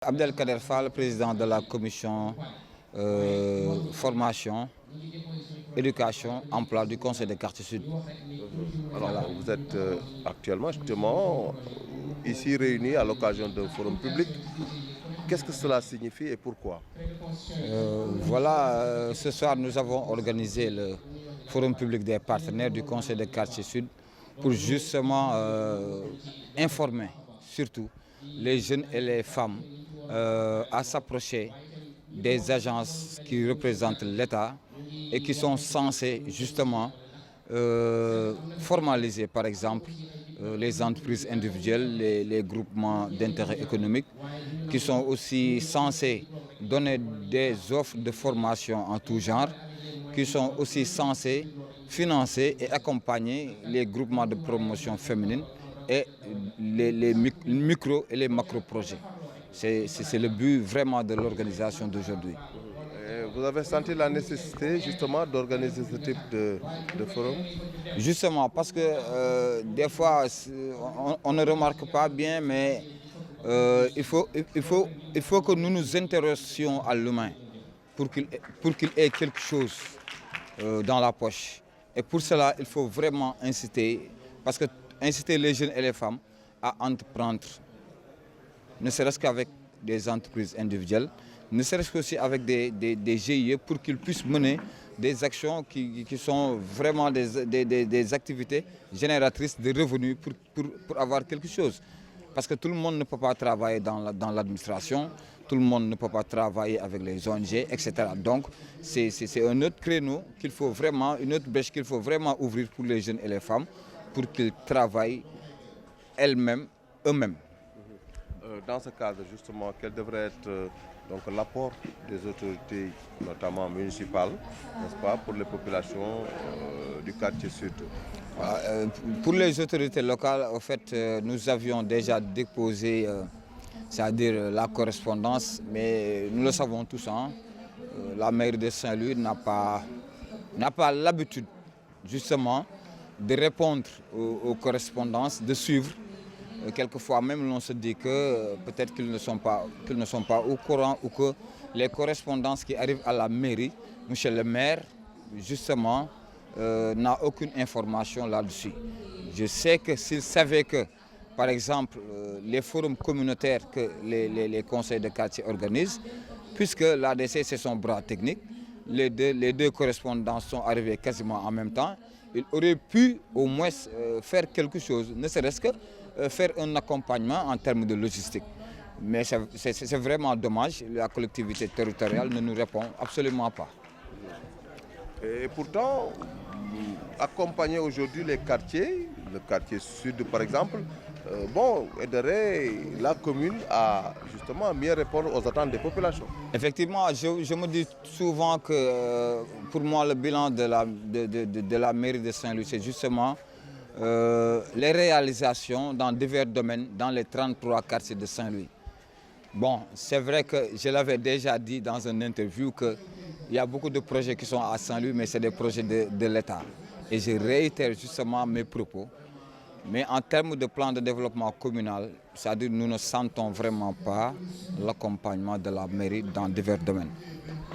Abdelkader Fall, président de la commission formation, éducation, emploi du Conseil des quartiers sud. Alors, vous êtes actuellement justement ici réunis à l'occasion d'un forum public. Qu'est-ce que cela signifie et pourquoi? Ce soir nous avons organisé le forum public des partenaires du Conseil des quartiers sud pour justement informer surtout les jeunes et les femmes à s'approcher des agences qui représentent l'État et qui sont censées justement formaliser par exemple les entreprises individuelles, les groupements d'intérêt économique, qui sont aussi censés donner des offres de formation en tout genre, qui sont aussi censés financer et accompagner les groupements de promotion féminine et les micro et les macro-projets. C'est le but vraiment de l'organisation d'aujourd'hui. Vous avez senti la nécessité justement d'organiser ce type de forum? Justement, parce que des fois, on ne remarque pas bien, mais il faut que nous nous intéressions à l'humain pour qu'il ait quelque chose dans la poche. Et pour cela, il faut vraiment inciter les jeunes et les femmes à entreprendre, ne serait-ce qu'avec des entreprises individuelles, ne serait-ce qu'aussi avec des GIE pour qu'ils puissent mener des actions qui sont vraiment des activités génératrices de revenus pour avoir quelque chose. Parce que tout le monde ne peut pas travailler dans l'administration, tout le monde ne peut pas travailler avec les ONG, etc. Donc c'est un autre créneau qu'il faut vraiment, une autre brèche qu'il faut vraiment ouvrir pour les jeunes et les femmes pour qu'ils travaillent eux-mêmes. Dans ce cadre, justement, quel devrait être donc l'apport des autorités, notamment municipales, n'est-ce pas, pour les populations du quartier sud? Pour les autorités locales, en fait, nous avions déjà déposé, c'est-à-dire la correspondance, mais nous le savons tous, hein, la mairie de Saint-Louis n'a pas l'habitude, justement, de répondre aux correspondances, de suivre. Quelquefois même, l'on se dit que peut-être qu'ils ne sont pas au courant ou que les correspondances qui arrivent à la mairie, monsieur le maire, justement, n'a aucune information là-dessus. Je sais que s'il savait que, par exemple, les forums communautaires que les conseils de quartier organisent, puisque l'ADC c'est son bras technique, les deux correspondances sont arrivées quasiment en même temps, il aurait pu au moins faire quelque chose, ne serait-ce que faire un accompagnement en termes de logistique. Mais c'est vraiment dommage, la collectivité territoriale ne nous répond absolument pas. Et pourtant, accompagner aujourd'hui les quartiers, le quartier sud par exemple, aiderait la commune à justement mieux répondre aux attentes des populations. Effectivement, je me dis souvent que pour moi le bilan de la mairie de Saint-Louis, c'est justement les réalisations dans divers domaines dans les 33 quartiers de Saint-Louis. Bon, c'est vrai que je l'avais déjà dit dans une interview qu'il y a beaucoup de projets qui sont à Saint-Louis, mais c'est des projets de l'État. Et je réitère justement mes propos. Mais en termes de plan de développement communal, c'est-à-dire nous ne sentons vraiment pas l'accompagnement de la mairie dans divers domaines.